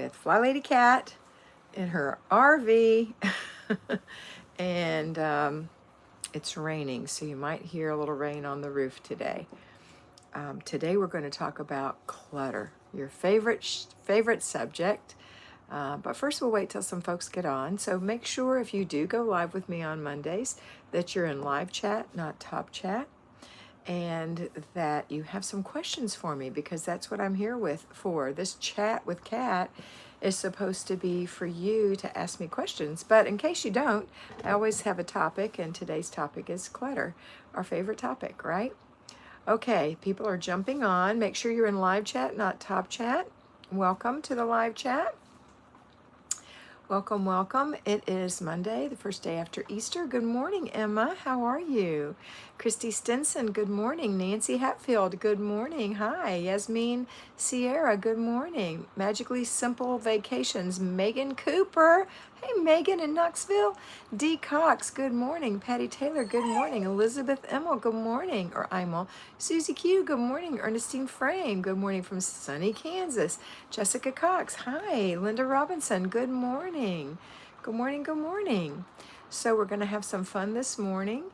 with Flylady Kat in her RV. And it's raining, so you might hear a little rain on the roof today. Today we're going to talk about clutter, your favorite subject. But first we'll wait till some folks get on. So make sure if you do go live with me on Mondays that you're in live chat, not top chat, and that you have some questions for me, because that's what I'm here for. This chat with Kat is supposed to be for you to ask me questions. But in case you don't, I always have a topic, and today's topic is clutter, our favorite topic, right? Okay, people are jumping on. Make sure you're in live chat, not top chat. Welcome to the live chat. Welcome, welcome. It is Monday, the first day after Easter. Good morning, Emma. How are you? Christy Stinson, good morning. Nancy Hatfield, good morning. Hi. Yasmin Sierra, good morning. Magically Simple Vacations, Megan Cooper. Hey, Megan in Knoxville. Dee Cox, good morning. Patty Taylor, good morning. Elizabeth Emmel, good morning. Or Imel. Susie Q, good morning. Ernestine Frame, good morning from sunny Kansas. Jessica Cox, hi. Linda Robinson, good morning. Good morning, good morning. So we're going to have some fun this morning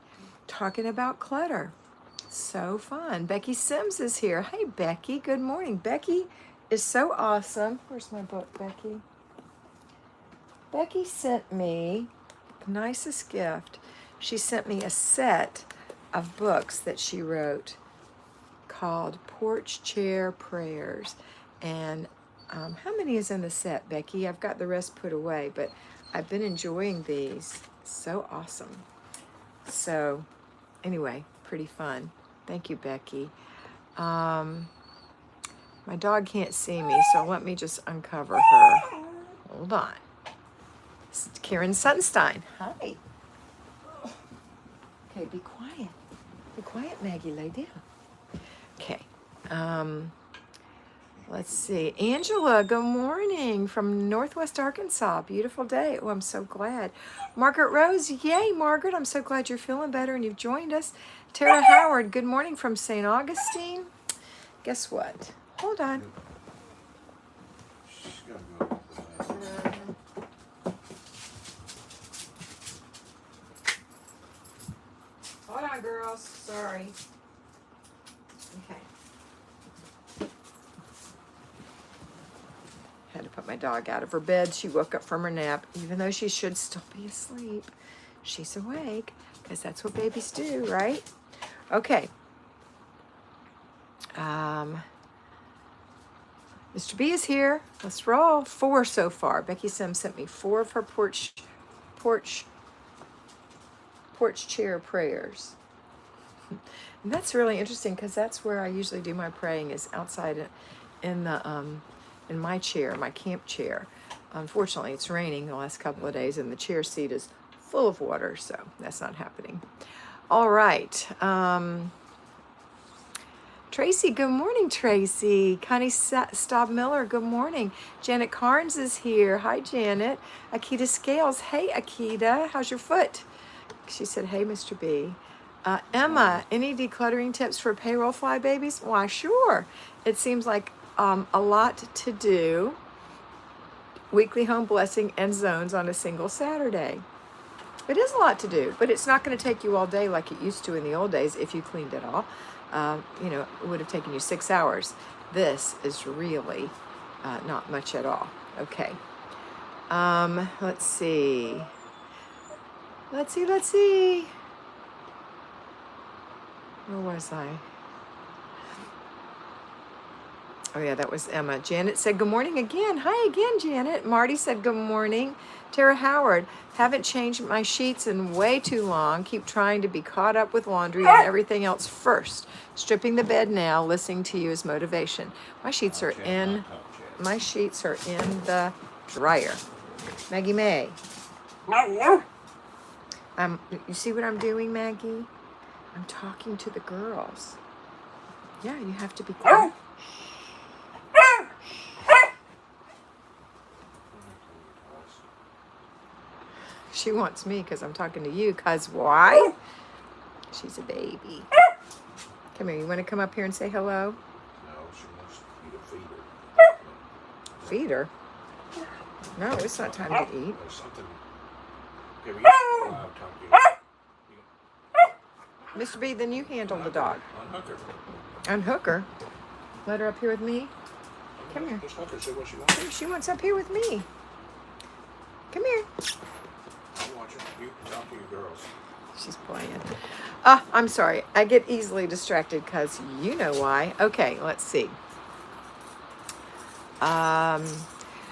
talking about clutter. So fun. Becky Sims is here. Hey, Becky, good morning. Becky is so awesome. Where's my book, Becky? Becky sent me the nicest gift. She sent me a set of books that she wrote called Porch Chair Prayers. And how many is in the set, Becky? I've got the rest put away, but I've been enjoying these. So awesome. So anyway, pretty fun. Thank you, Becky. My dog can't see me, so let me just uncover her. Hold on. It's Karen Sunstein. Hi. Okay, be quiet. Be quiet, Maggie. Lay down. Okay. Let's see. Angela, good morning from Northwest Arkansas. Beautiful day. Oh, I'm so glad. Margaret Rose, yay, Margaret. I'm so glad you're feeling better and you've joined us. Tara Howard, good morning from St. Augustine. Guess what? Hold on. Hold on, girls. Sorry. Okay. Had to put my dog out of her bed. She woke up from her nap. Even though she should still be asleep, she's awake, because that's what babies do, right? Okay. Mr. B is here. Let's roll. 4 so far. Becky Sims sent me 4 of her porch chair prayers. And that's really interesting, because that's where I usually do my praying, is outside in my chair, my camp chair. Unfortunately, it's raining the last couple of days, and the chair seat is full of water, so that's not happening. All right. Tracy, good morning, Tracy. Connie Staub Miller, good morning. Janet Carnes is here. Hi, Janet. Akita Scales. Hey, Akita. How's your foot? She said, hey, Mr. B. Emma, any decluttering tips for payroll fly babies? Why, sure. It seems like a lot to do. Weekly home blessing and zones on a single Saturday. It is a lot to do, but it's not going to take you all day like it used to in the old days if you cleaned it all. It would have taken you 6 hours. This is really not much at all. Okay. Let's see. Let's see. Where was I? Oh, yeah, that was Emma. Janet said, good morning again. Hi again, Janet. Marty said, good morning. Tara Howard, haven't changed my sheets in way too long. Keep trying to be caught up with laundry and everything else first. Stripping the bed now, listening to you is motivation. My sheets are in the dryer. Maggie May. You see what I'm doing, Maggie? I'm talking to the girls. Yeah, you have to be quiet. She wants me because I'm talking to you. Because why? She's a baby. Come here. You want to come up here and say hello? No, she wants you to feed her. Feed her? No, it's not time to eat. There's something. Okay, we have time to Mr. B, then you handle the dog. unhook her. Unhook her. Let her up here with me. Come here. Just hook her, see what she wants. She wants up here with me. Come here. You watch her. You talk to your girls. She's playing. I'm sorry. I get easily distracted because you know why. Okay, let's see.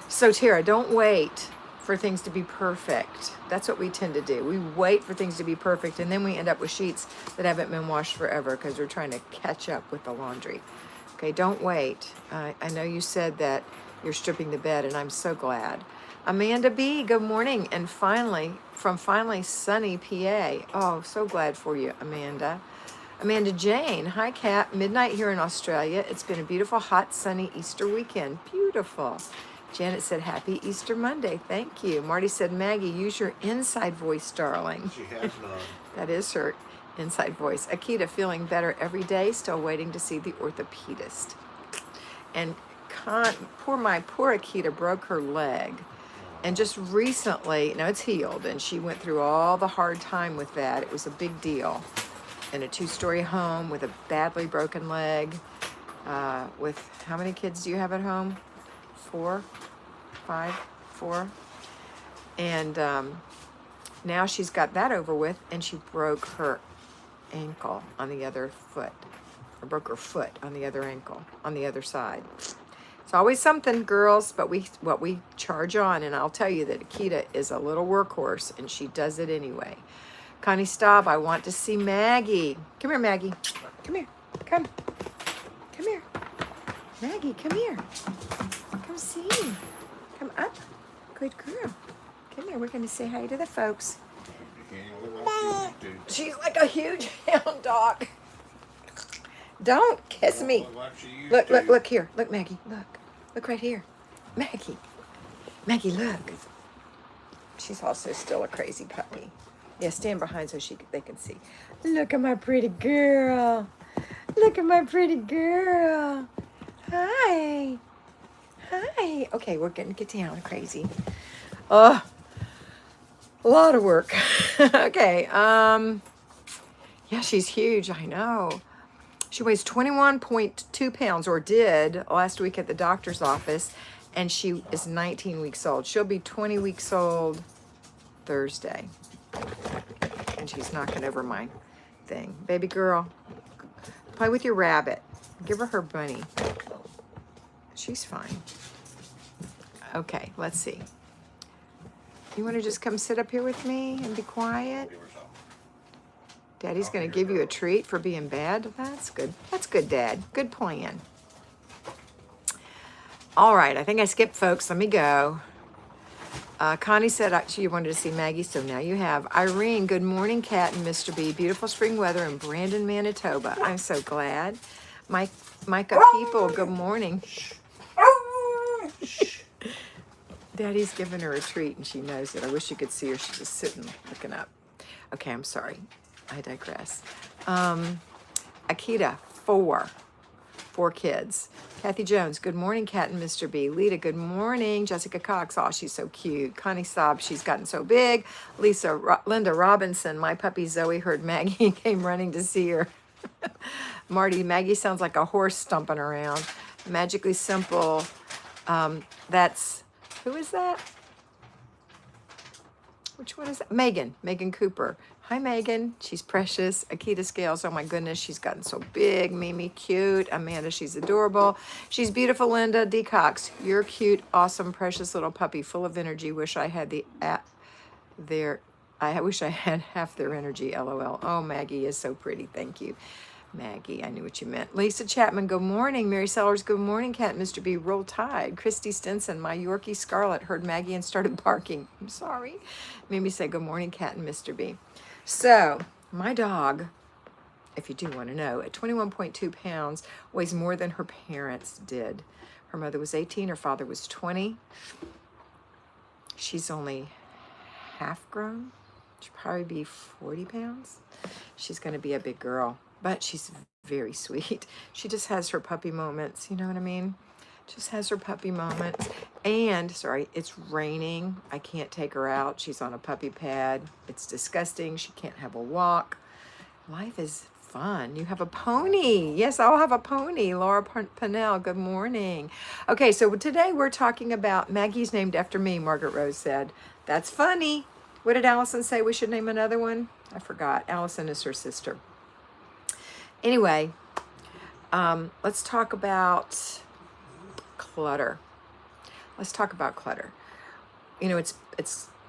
So Tara, don't wait for things to be perfect. That's what we tend to do. We wait for things to be perfect, and then we end up with sheets that haven't been washed forever because we're trying to catch up with the laundry. Okay, don't wait. I know you said that you're stripping the bed, and I'm so glad. Amanda B, good morning. And finally, from finally sunny PA. Oh, so glad for you, Amanda. Amanda Jane, hi Kat, midnight here in Australia. It's been a beautiful, hot, sunny Easter weekend. Beautiful. Janet said, happy Easter Monday. Thank you. Marty said, Maggie, use your inside voice, darling. She has none. That is her inside voice. Akita, feeling better every day, still waiting to see the orthopedist. And poor Akita broke her leg. And just recently, now it's healed, and she went through all the hard time with that. It was a big deal. In a 2-story home with a badly broken leg. With how many kids do you have at home? 4? 5? 4? And now she's got that over with, and she broke her ankle on the other foot. Or broke her foot on the other ankle, on the other side. It's always something, girls, but what we charge on, and I'll tell you that Akita is a little workhorse, and she does it anyway. Connie Staub, I want to see Maggie. Come here, Maggie. Come here. Come. Come here. Maggie, come here. Come see. Come up. Good girl. Come here. We're going to say hi to the folks. She's like a huge hound dog. Don't kiss me. Look here. Look, Maggie. Look right here. Maggie. Maggie, look. She's also still a crazy puppy. Yeah, stand behind so they can see. Look at my pretty girl. Look at my pretty girl. Hi. Hi. Okay, we're going to get down crazy. Oh, a lot of work. Okay. Yeah, she's huge. I know. She weighs 21.2 pounds, or did, last week at the doctor's office, and she is 19 weeks old. She'll be 20 weeks old Thursday. And she's knocking over my thing. Baby girl, play with your rabbit. Give her bunny. She's fine. Okay, let's see. You want to just come sit up here with me and be quiet? Daddy's going to give you a treat for being bad. That's good. That's good, Dad. Good plan. All right, I think I skipped folks. Let me go. Connie said she wanted to see Maggie, so now you have. Irene, good morning, Kat and Mr. B. Beautiful spring weather in Brandon, Manitoba. I'm so glad. Micah people, good morning. Daddy's giving her a treat, and she knows it. I wish you could see her. She's just sitting, looking up. Okay, I'm sorry. I digress. Akita, 4 kids. Kathy Jones, good morning, Kat and Mr. B. Lita, good morning. Jessica Cox, oh, she's so cute. Connie Saab, she's gotten so big. Linda Robinson, my puppy Zoe heard Maggie and came running to see her. Marty, Maggie sounds like a horse stomping around. Magically Simple, who is that? Which one is that? Megan Cooper. Hi, Megan. She's precious. Akita Scales. Oh, my goodness. She's gotten so big. Mimi, cute. Amanda, she's adorable. She's beautiful. Linda D. Cox. You're cute, awesome, precious little puppy, full of energy. Wish I had I wish I had half their energy, LOL. Oh, Maggie is so pretty. Thank you. Maggie, I knew what you meant. Lisa Chapman, good morning. Mary Sellers, good morning. Cat, Mr. B, roll tide. Christy Stinson, my Yorkie Scarlet, heard Maggie and started barking. I'm sorry. Made me say good morning, Cat and Mr. B. So, my dog, if you do want to know, at 21.2 pounds, weighs more than her parents did. Her mother was 18, her father was 20. She's only half grown. She'll probably be 40 pounds. She's going to be a big girl, but she's very sweet. She just has her puppy moments, you know what I mean? Just has her puppy moments. And, sorry, it's raining. I can't take her out. She's on a puppy pad. It's disgusting. She can't have a walk. Life is fun. You have a pony. Yes, I'll have a pony. Laura Pennell, good morning. Okay, so today we're talking about Maggie's named after me, Margaret Rose said. That's funny. What did Allison say we should name another one? I forgot. Allison is her sister. Anyway, let's talk about clutter. Let's talk about clutter. You know,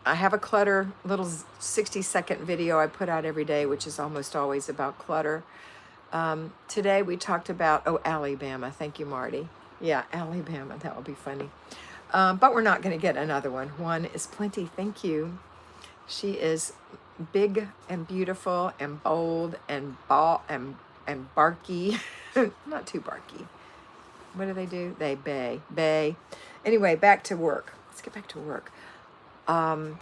I have a clutter little 60-second video I put out every day, which is almost always about clutter. Today we talked about, Alabama. Thank you, Marty. Yeah, Alabama. That would be funny. But we're not going to get another one. One is plenty. Thank you. She is big and beautiful and bold and barky. Not too barky. What do? They bay. Anyway, back to work. Let's get back to work. I'm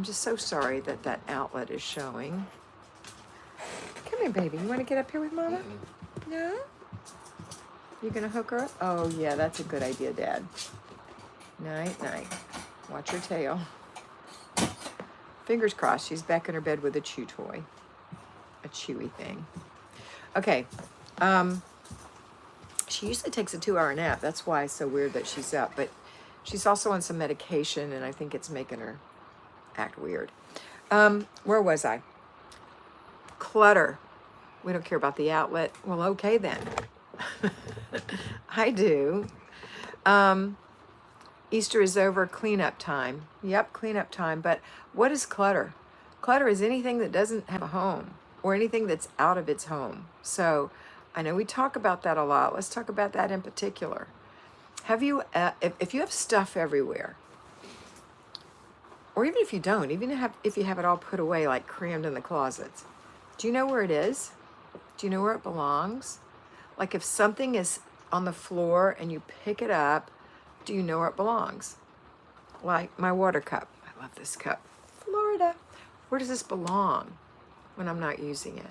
just so sorry that outlet is showing. Come here, baby. You want to get up here with Mama? No? You gonna hook her up? Oh, yeah, that's a good idea, Dad. Night. Watch your tail. Fingers crossed, she's back in her bed with a chew toy. A chewy thing. Okay. She usually takes a 2-hour nap. That's why it's so weird that she's up. But she's also on some medication, and I think it's making her act weird. Where was I? Clutter. We don't care about the outlet. Well, okay then. I do. Easter is over. Cleanup time. Yep, cleanup time. But what is clutter? Clutter is anything that doesn't have a home or anything that's out of its home. So I know we talk about that a lot. Let's talk about that in particular. Have you, if you have stuff everywhere, or even if you don't, if you have it all put away, like crammed in the closets, do you know where it is? Do you know where it belongs? Like if something is on the floor and you pick it up, do you know where it belongs? Like my water cup. I love this cup. Florida. Where does this belong when I'm not using it?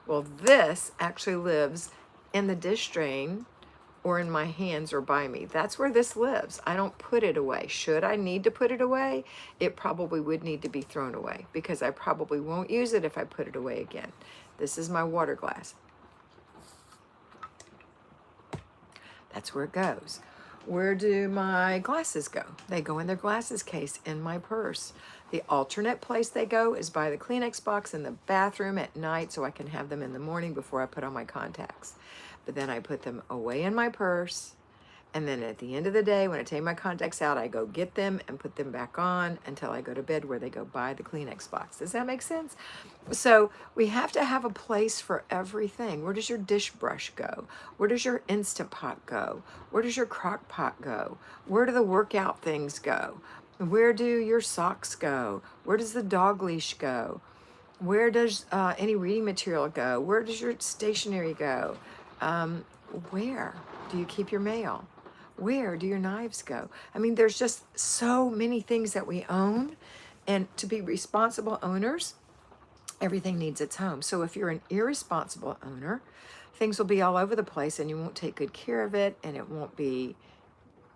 Well, this actually lives in the dish drain or in my hands or by me. That's where this lives. I don't put it away. Should I need to put it away? It probably would need to be thrown away because I probably won't use it if I put it away again. This is my water glass. That's where it goes. Where do my glasses go? They go in their glasses case in my purse. The alternate place they go is by the Kleenex box in the bathroom at night so I can have them in the morning before I put on my contacts. But then I put them away in my purse. And then at the end of the day, when I take my contacts out, I go get them and put them back on until I go to bed where they go by the Kleenex box. Does that make sense? So we have to have a place for everything. Where does your dish brush go? Where does your Instant Pot go? Where does your crock pot go? Where do the workout things go? Where do your socks go? Where does the dog leash go? Where does any reading material go? Where does your stationery go? Where do you keep your mail? Where do your knives go? I mean, there's just so many things that we own, and to be responsible owners, everything needs its home. So if you're an irresponsible owner, things will be all over the place and you won't take good care of it, and it won't be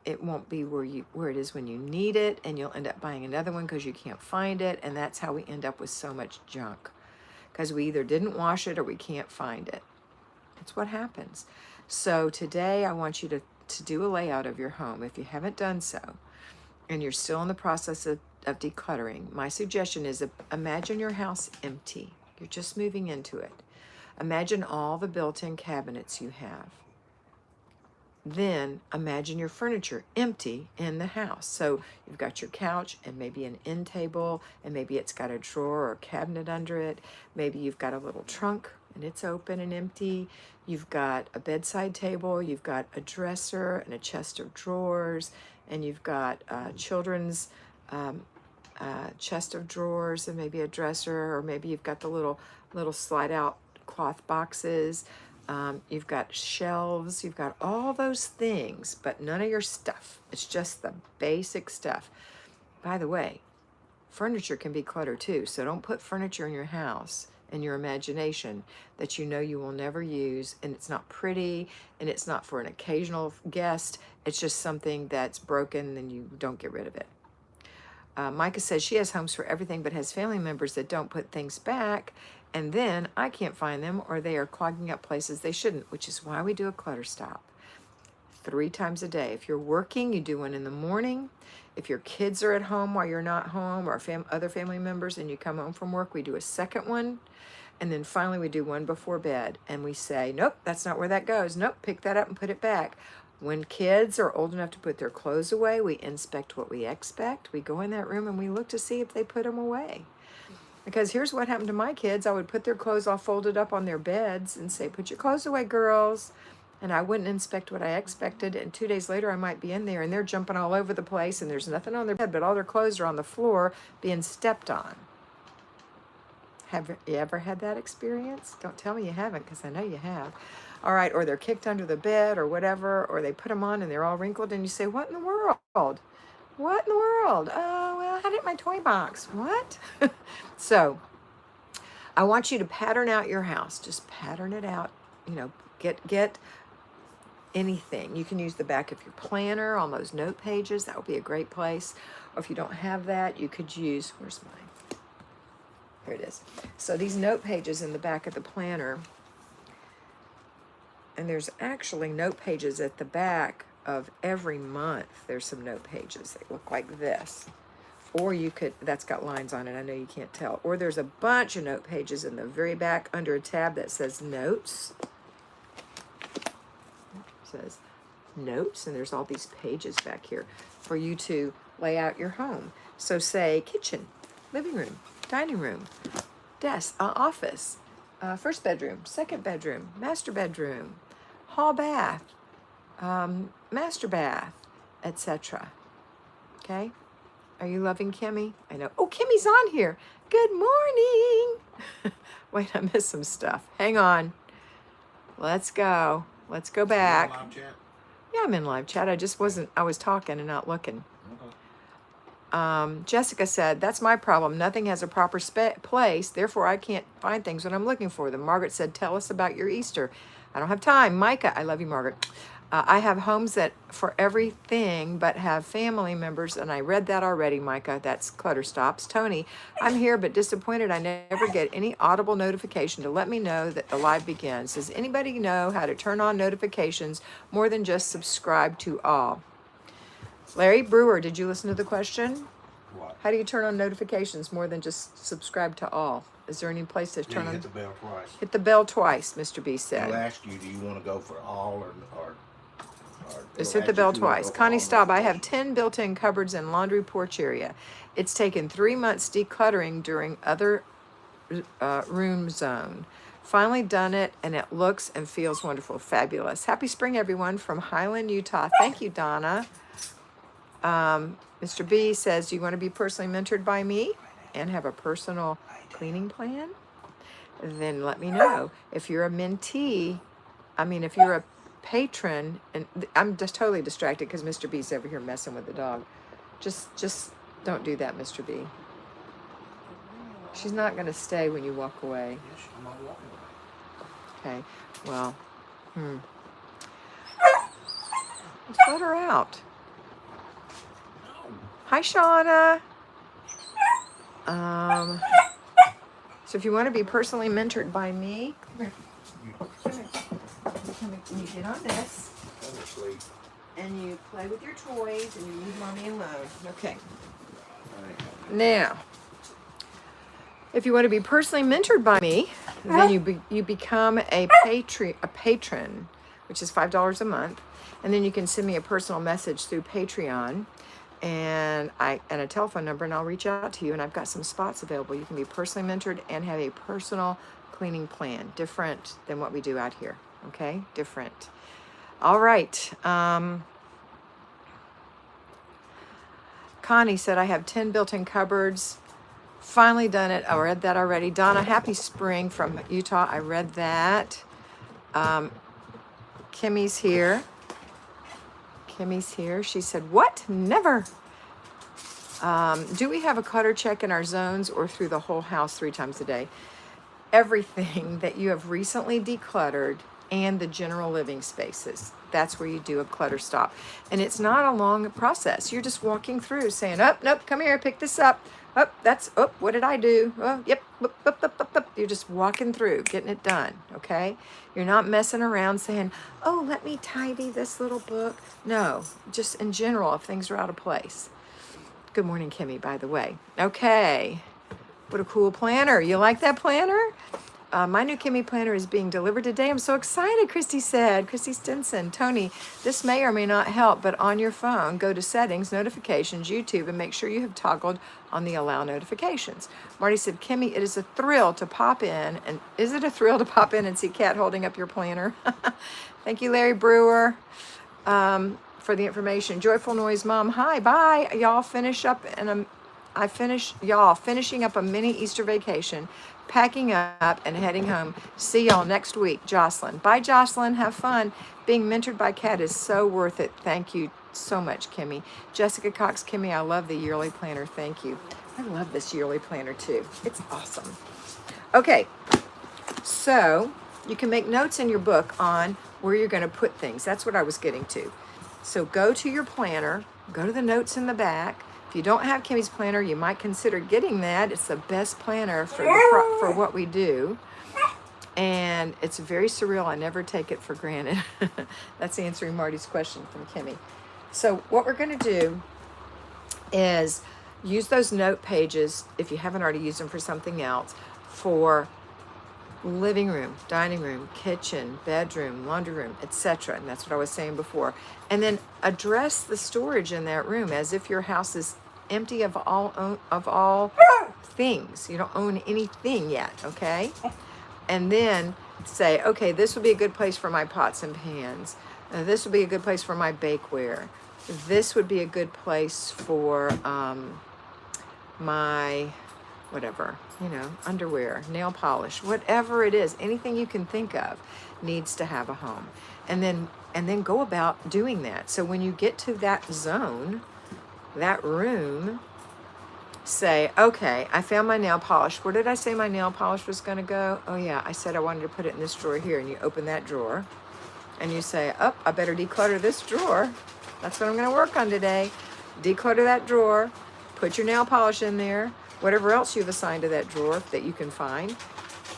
where it is when you need it, and you'll end up buying another one because you can't find it, and that's how we end up with so much junk, because we either didn't wash it or we can't find it. That's what happens. So today I want you to do a layout of your home. If you haven't done so, and you're still in the process of decluttering, my suggestion is imagine your house empty. You're just moving into it. Imagine all the built-in cabinets you have. Then imagine your furniture empty in the house. So you've got your couch and maybe an end table, and maybe it's got a drawer or cabinet under it. Maybe you've got a little trunk and it's open and empty. You've got a bedside table, you've got a dresser and a chest of drawers, and you've got children's chest of drawers and maybe a dresser, or maybe you've got the little slide out cloth boxes. You've got shelves, you've got all those things, but none of your stuff. It's just the basic stuff. By the way, furniture can be clutter too, so don't put furniture in your house in your imagination that you know you will never use, and it's not pretty, and it's not for an occasional guest. It's just something that's broken and you don't get rid of it. Micah says she has homes for everything but has family members that don't put things back, and then I can't find them or they are clogging up places they shouldn't, which is why we do a clutter stop 3 times a day. If you're working, you do one in the morning. If your kids are at home while you're not home, or other family members, and you come home from work, we do a second one. And then finally we do one before bed, and we say, nope, that's not where that goes. Nope, pick that up and put it back. When kids are old enough to put their clothes away, we inspect what we expect. We go in that room and we look to see if they put them away. Because here's what happened to my kids. I would put their clothes all folded up on their beds and say, put your clothes away, girls. And I wouldn't inspect what I expected. And 2 days later, I might be in there and they're jumping all over the place and there's nothing on their bed, but all their clothes are on the floor being stepped on. Have you ever had that experience? Don't tell me you haven't, because I know you have. All right, or they're kicked under the bed or whatever, or they put them on and they're all wrinkled and you say, what in the world? What in the world? Oh, well, I had it in my toy box. What? So I want you to pattern out your house. Just pattern it out. You know, get anything. You can use the back of your planner on those note pages. That would be a great place. Or if you don't have that, you could use, where's mine? Here it is. So these note pages in the back of the planner, and there's actually note pages at the back of every month. There's some note pages. They look like this. Or you could, that's got lines on it. I know you can't tell. Or there's a bunch of note pages in the very back under a tab that says notes. It says notes, and there's all these pages back here for you to lay out your home. So say kitchen, living room, dining room, desk, office, first bedroom, second bedroom, master bedroom, hall bath, master bath, etc. Okay? Are you loving Kimmy? I know. Oh, Kimmy's on here. Good morning. Wait, I missed some stuff. Hang on. Let's go. Let's go back. You on live chat? Yeah, I'm in live chat. I was talking and not looking. Okay. Jessica said, that's my problem. Nothing has a proper place. Therefore, I can't find things when I'm looking for them. Margaret said, tell us about your Easter. I don't have time. Micah, I love you, Margaret. I have homes that for everything, but have family members. And I read that already, Micah. That's Clutter Stops. Tony, I'm here, but disappointed. I never get any audible notification to let me know that the live begins. Does anybody know how to turn on notifications more than just subscribe to all? Larry Brewer, did you listen to the question? What? How do you turn on notifications more than just subscribe to all? Is there any place to turn on? Hit the bell twice. Hit the bell twice, Mr. B They'll said. ask you, do you want to go for all or Just they'll hit the ask bell if you wanna twice. go for Connie all Staub, I have notifications. 10 built-in cupboards and laundry porch area. It's taken 3 months decluttering during other room zone. Finally done it, and it looks and feels wonderful. Fabulous. Happy spring, everyone, from Highland, Utah. Thank you, Donna. Mr. B says, do you want to be personally mentored by me and have a personal cleaning plan? Then let me know. If you're a mentee, if you're a patron, and I'm just totally distracted because Mr. B's over here messing with the dog. Just don't do that, Mr. B. She's not going to stay when you walk away. Yes, I'm not walking away. Okay, well, let's let her out. No. Hi, Shauna. So if you want to be personally mentored by me, come here. You get on this, Go to sleep. and you play with your toys, and you leave mommy alone. Okay. I ain't having Now, if you want to be personally mentored by me, then you become a patron, which is $5 a month, and then you can send me a personal message through Patreon, and a telephone number, and I'll reach out to you. And I've got some spots available. You can be personally mentored and have a personal cleaning plan, different than what we do out here. Okay, different. All right. Connie said, I have 10 built-in cupboards. Finally done it. I read that already. Donna, happy spring from Utah. I read that. Kimmy's here. She said, what? Never. Do we have a clutter check in our zones or through the whole house 3 times a day? everything that you have recently decluttered and the general living spaces. That's where you do a clutter stop. And it's not a long process. You're just walking through saying, oh, nope, come here, pick this up. Oh, what did I do? Oh, yep, You're just walking through, getting it done, okay? You're not messing around saying, oh, let me tidy this little book. No, just in general, if things are out of place. Good morning, Kimmy, by the way. Okay, what a cool planner. You like that planner? My new Kimmy planner is being delivered today. I'm so excited, Christy said. Christy Stinson. Tony, this may or may not help, but on your phone, go to Settings, Notifications, YouTube, and make sure you have toggled on the Allow Notifications. Marty said, Kimmy, it is a thrill to pop in. And is it a thrill to pop in and see Kat holding up your planner? Thank you, Larry Brewer, for the information. Joyful Noise Mom. Hi, bye. Y'all finish up, and finishing up a mini Easter vacation, packing up and heading home. See y'all next week. Jocelyn. Bye, Jocelyn. Have fun. Being mentored by Kat is so worth it. Thank you so much, Kimmy. Jessica Cox. Kimmy, I love the yearly planner. Thank you. I love this yearly planner too. It's awesome. Okay, so you can make notes in your book on where you're going to put things. That's what I was getting to. So go to your planner, go to the notes in the back. If you don't have Kimmy's planner, you might consider getting that. It's the best planner for what we do. And it's very surreal. I never take it for granted. That's answering Marty's question from Kimmy. So what we're going to do is use those note pages, if you haven't already used them for something else, for living room, dining room, kitchen, bedroom, laundry room, etc. And that's what I was saying before. And then address the storage in that room as if your house is empty of all things. You don't own anything yet, okay? And then say, okay, this would be a good place for my pots and pans. This would be a good place for my bakeware. This would be a good place for my whatever, underwear, nail polish, whatever it is, anything you can think of needs to have a home. And then go about doing that. So when you get to that zone, that room, say, okay, I found my nail polish. Where did I say my nail polish was going to go? Oh yeah, I said I wanted to put it in this drawer here. And you open that drawer and you say, oh, I better declutter this drawer. That's what I'm going to work on today. Declutter that drawer, put your nail polish in there, whatever else you've assigned to that drawer that you can find.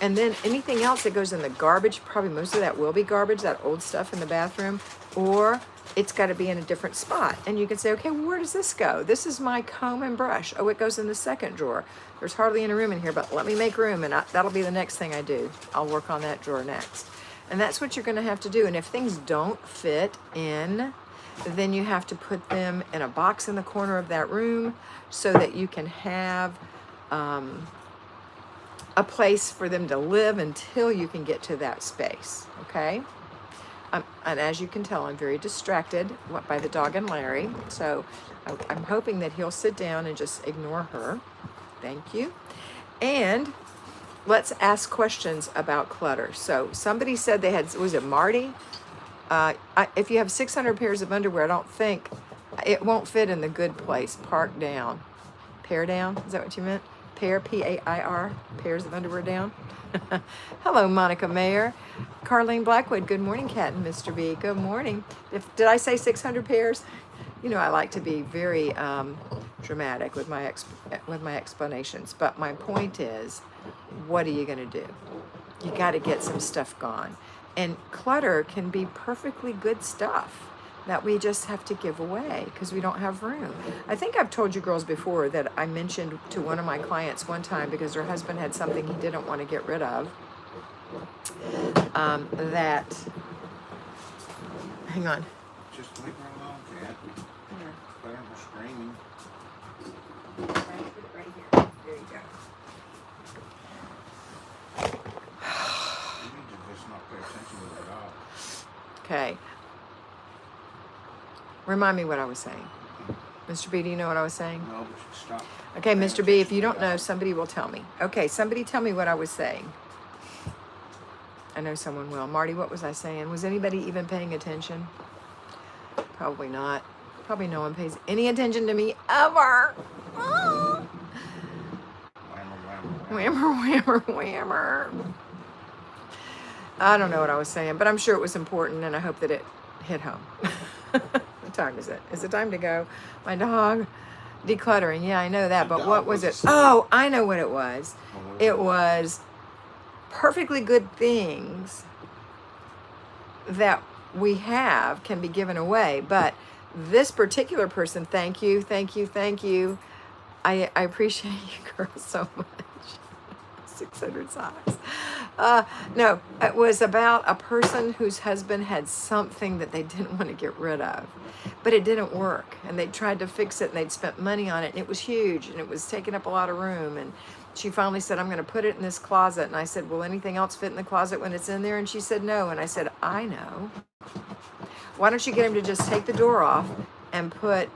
And then anything else that goes in the garbage, probably most of that will be garbage, that old stuff in the bathroom, or it's got to be in a different spot. And you can say, okay, well, where does this go? This is my comb and brush. Oh, it goes in the second drawer. There's hardly any room in here, but let me make room, and that'll be the next thing I do. I'll work on that drawer next. And that's what you're going to have to do. And if things don't fit in, then you have to put them in a box in the corner of that room so that you can have a place for them to live until you can get to that space, okay? And as you can tell, I'm very distracted by the dog and Larry, so I'm hoping that he'll sit down and just ignore her. Thank you. And let's ask questions about clutter. So somebody said they had, was it Marty? If you have 600 pairs of underwear, I don't think, it won't fit in the good place. Park down. Pair down? Is that what you meant? Pair, P-A-I-R, pairs of underwear down. Hello, Monica Mayer. Carlene Blackwood, good morning, Kat and Mr. B. Good morning. Did I say 600 pairs? I like to be very dramatic with my explanations. But my point is, what are you going to do? You got to get some stuff gone. And clutter can be perfectly good stuff that we just have to give away because we don't have room. I think I've told you girls before that I mentioned to one of my clients one time because her husband had something he didn't want to get rid of. Hang on. Just leave her alone, Kat. Claire was screaming. Right here. There you go. You need to just not pay attention to her at all. Okay. Remind me what I was saying. Mr. B, do you know what I was saying? No, but stop. Okay, Mr. B, if you don't know, somebody will tell me. Okay, somebody tell me what I was saying. I know someone will. Marty, what was I saying? Was anybody even paying attention? Probably not. Probably no one pays any attention to me ever. Oh. Whammer. I don't know what I was saying, but I'm sure it was important, and I hope that it hit home. What time is it? Is it time to go? My dog decluttering. Yeah, I know that, but what was it? Oh, I know what it was. It was perfectly good things that we have can be given away, but this particular person, thank you. I appreciate you girls so much. 600 socks. No, it was about a person whose husband had something that they didn't want to get rid of, but it didn't work, and they tried to fix it, and they'd spent money on it, and it was huge, and it was taking up a lot of room, and she finally said, I'm going to put it in this closet. And I said, will anything else fit in the closet when it's in there? And she said, no. And I said, I know. Why don't you get him to just take the door off and put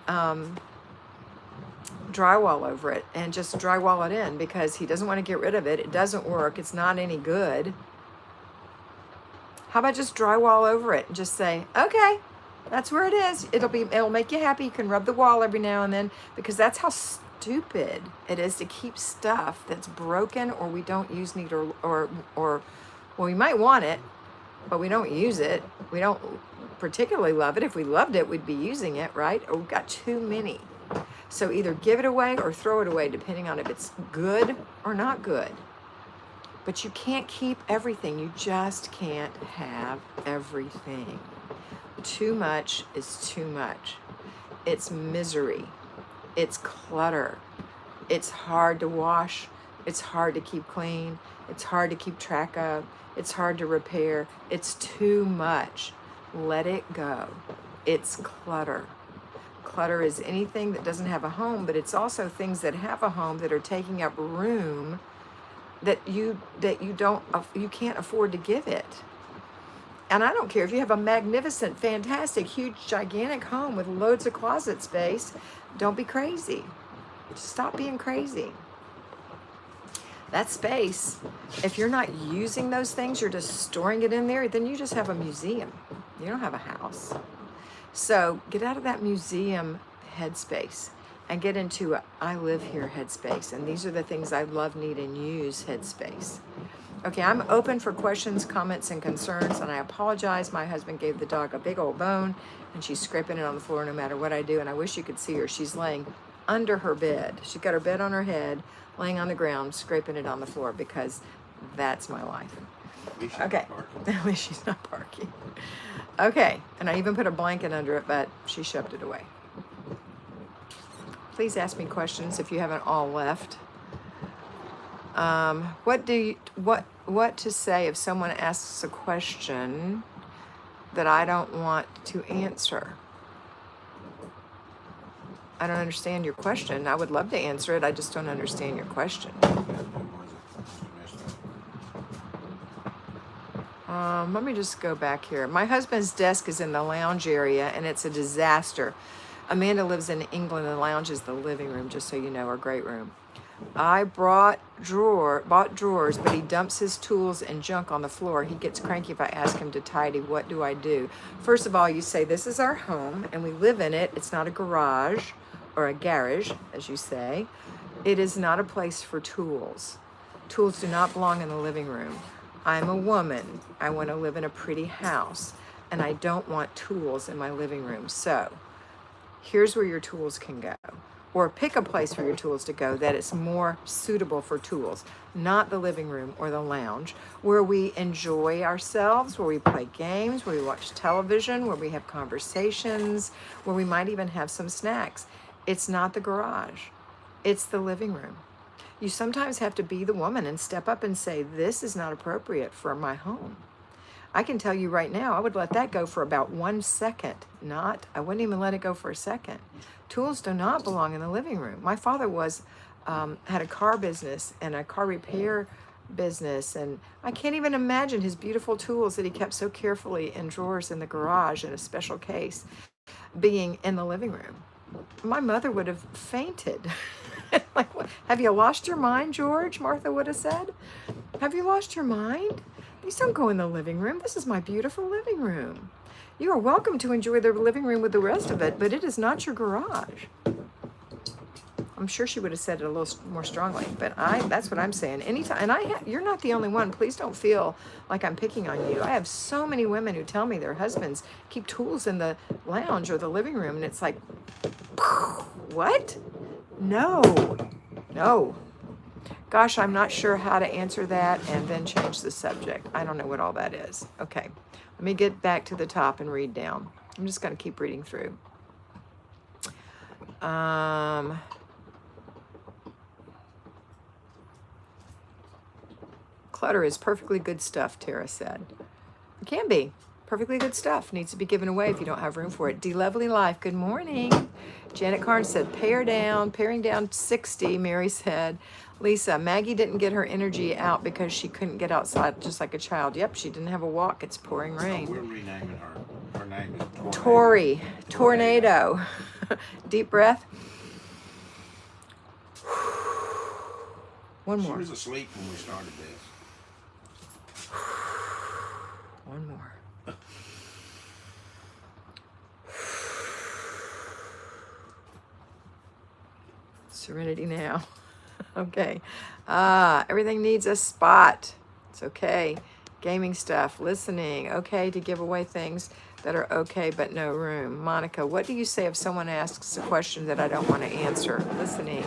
drywall over it and just drywall it in, because he doesn't want to get rid of it. It doesn't work. It's not any good. How about just drywall over it and just say, okay, that's where it is. It'll make you happy. You can rub the wall every now and then, because that's how stupid it is to keep stuff that's broken or we don't use need or well, we might want it, but we don't use it. We don't particularly love it. If we loved it, we'd be using it, right? Or we've got too many. So either give it away or throw it away, depending on if it's good or not good. But you can't keep everything. You just can't have everything. Too much is too much. It's misery. It's clutter. It's hard to wash. It's hard to keep clean. It's hard to keep track of. It's hard to repair. It's too much. Let it go. It's clutter. Clutter is anything that doesn't have a home, but it's also things that have a home that are taking up room that you can't afford to give it. And I don't care if you have a magnificent, fantastic, huge, gigantic home with loads of closet space. Don't be crazy. Just stop being crazy. That space, if you're not using those things, you're just storing it in there, then you just have a museum. You don't have a house. So get out of that museum headspace and get into a I live here headspace. And these are the things I love, need, and use headspace. Okay, I'm open for questions, comments, and concerns. And I apologize. My husband gave the dog a big old bone, and she's scraping it on the floor no matter what I do. And I wish you could see her. She's laying under her bed. She's got her bed on her head, laying on the ground, scraping it on the floor, because that's my life. Okay, at least she's not barking. Okay, and I even put a blanket under it, but she shoved it away. Please ask me questions if you haven't all left. What to say if someone asks a question that I don't want to answer? I don't understand your question. I would love to answer it. I just don't understand your question. Let me just go back here. My husband's desk is in the lounge area, and it's a disaster. Amanda lives in England, and the lounge is the living room, just so you know, our great room. I bought drawers, but he dumps his tools and junk on the floor. He gets cranky if I ask him to tidy. What do I do? First of all, you say, this is our home, and we live in it. It's not a garage or a garage, as you say. It is not a place for tools. Tools do not belong in the living room. I'm a woman. I want to live in a pretty house, and I don't want tools in my living room. So here's where your tools can go. Or pick a place for your tools to go that is more suitable for tools, not the living room or the lounge, where we enjoy ourselves, where we play games, where we watch television, where we have conversations, where we might even have some snacks. It's not the garage. It's the living room. You sometimes have to be the woman and step up and say, this is not appropriate for my home. I can tell you right now, I would let that go for about 1 second. I wouldn't even let it go for a second. Tools do not belong in the living room. My father had a car business and a car repair business, and I can't even imagine his beautiful tools that he kept so carefully in drawers in the garage in a special case being in the living room. My mother would have fainted. Like, what? Have you lost your mind, George? Martha would have said. Have you lost your mind? Please don't go in the living room. This is my beautiful living room. You are welcome to enjoy the living room with the rest of it, but it is not your garage. I'm sure she would have said it a little more strongly, but that's what I'm saying. Anytime, and you're not the only one. Please don't feel like I'm picking on you. I have so many women who tell me their husbands keep tools in the lounge or the living room, and it's like, what? No, no. Gosh, I'm not sure how to answer that and then change the subject. I don't know what all that is. Okay, let me get back to the top and read down. I'm just going to keep reading through. Clutter is perfectly good stuff, Tara said. It can be. Perfectly good stuff. Needs to be given away if you don't have room for it. D-Lovely Life, good morning. Janet Carnes said, paring down 60, Mary said. Lisa, Maggie didn't get her energy out because she couldn't get outside just like a child. Yep, she didn't have a walk. It's pouring rain. So we're renaming her. Her name is Tori. Tornado. Deep breath. One more. She was asleep when we started this. One more. Serenity now. Okay. Everything needs a spot. It's okay. Gaming stuff, listening, okay to give away things that are okay but no room. Monica, what do you say if someone asks a question that I don't want to answer? Listening.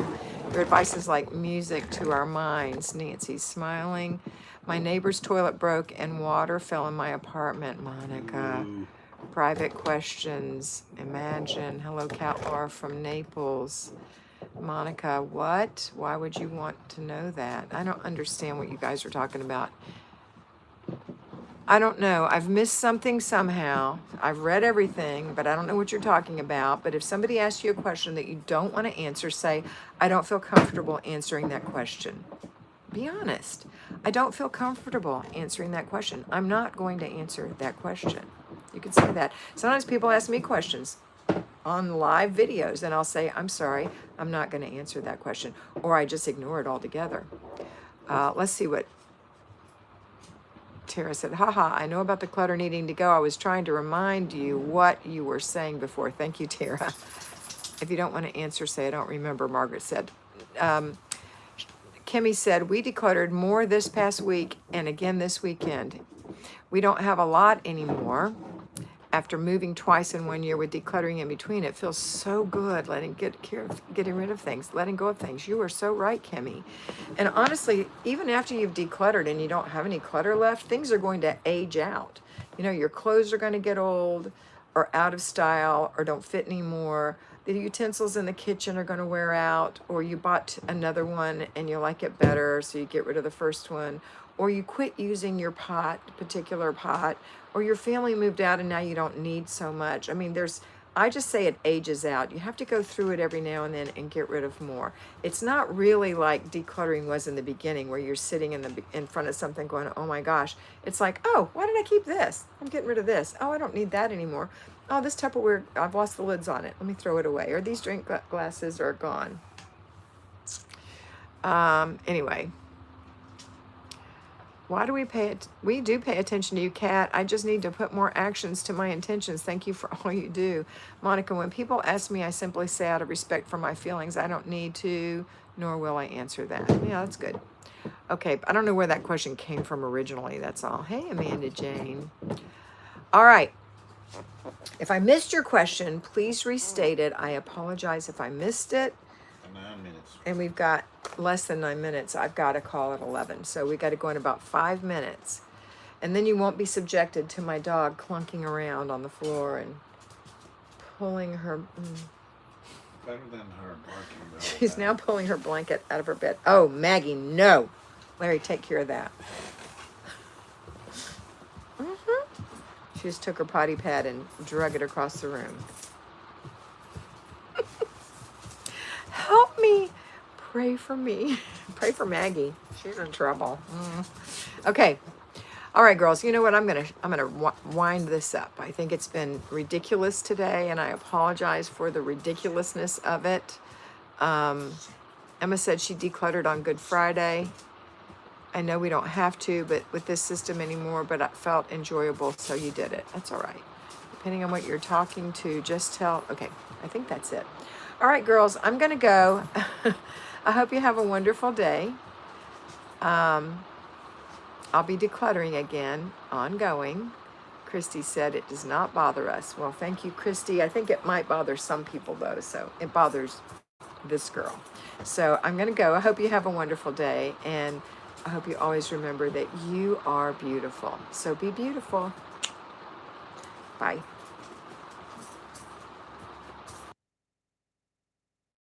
Your advice is like music to our minds. Nancy's smiling. My neighbor's toilet broke and water fell in my apartment. Monica. Ooh. Private questions. Imagine. Hello, Cat Laura from Naples. Monica, what? Why would you want to know that? I don't understand what you guys are talking about. I don't know. I've missed something somehow. I've read everything, but I don't know what you're talking about. But if somebody asks you a question that you don't want to answer, say, I don't feel comfortable answering that question. Be honest. I don't feel comfortable answering that question. I'm not going to answer that question. You could say that. Sometimes people ask me questions on live videos, and I'll say, I'm sorry, I'm not going to answer that question. Or I just ignore it altogether. Let's see what Tara said. Haha, I know about the clutter needing to go. I was trying to remind you what you were saying before. Thank you, Tara. If you don't want to answer, say, I don't remember, Margaret said. Kimmy said, we decluttered more this past week and again this weekend. We don't have a lot anymore. After moving twice in 1 year with decluttering in between, it feels so good getting rid of things, letting go of things. You are so right, Kimmy. And honestly, even after you've decluttered and you don't have any clutter left, things are going to age out. You know, your clothes are going to get old or out of style or don't fit anymore. The utensils in the kitchen are going to wear out, or you bought another one and you like it better, so you get rid of the first one, or you quit using your particular pot, or your family moved out and now you don't need so much. I mean, I just say it ages out. You have to go through it every now and then and get rid of more. It's not really like decluttering was in the beginning, where you're sitting in front of something going, oh my gosh. It's like, oh, why did I keep this? I'm getting rid of this. Oh, I don't need that anymore. Oh, this Tupperware, I've lost the lids on it. Let me throw it away. Or these drink glasses are gone. Anyway. Why do we do pay attention to you, Kat. I just need to put more actions to my intentions. Thank you for all you do. Monica, when people ask me, I simply say out of respect for my feelings, I don't need to, nor will I answer that. Yeah, that's good. Okay, I don't know where that question came from originally, that's all. Hey, Amanda Jane. All right. If I missed your question, please restate it. I apologize if I missed it. 9 minutes. And we've got less than 9 minutes. I've got a call at 11. So we got to go in about 5 minutes. And then you won't be subjected to my dog clunking around on the floor and pulling her. Better than her barking. She's now pulling her blanket out of her bed. Oh, Maggie, no. Larry, take care of that. She just took her potty pad and drug it across the room. Help me. Pray for me. Pray for Maggie. She's in trouble. Okay. All right, girls. You know what? I'm gonna wind this up. I think it's been ridiculous today, and I apologize for the ridiculousness of it. Emma said she decluttered on Good Friday. I know we don't have to, but with this system anymore, but it felt enjoyable, so you did it. That's all right. Depending on what you're talking to, just tell. Okay, I think that's it. All right, girls, I'm going to go. I hope you have a wonderful day. I'll be decluttering again, ongoing. Christy said it does not bother us. Well, thank you, Christy. I think it might bother some people, though, so it bothers this girl. So I'm going to go. I hope you have a wonderful day, and I hope you always remember that you are beautiful. So be beautiful. Bye.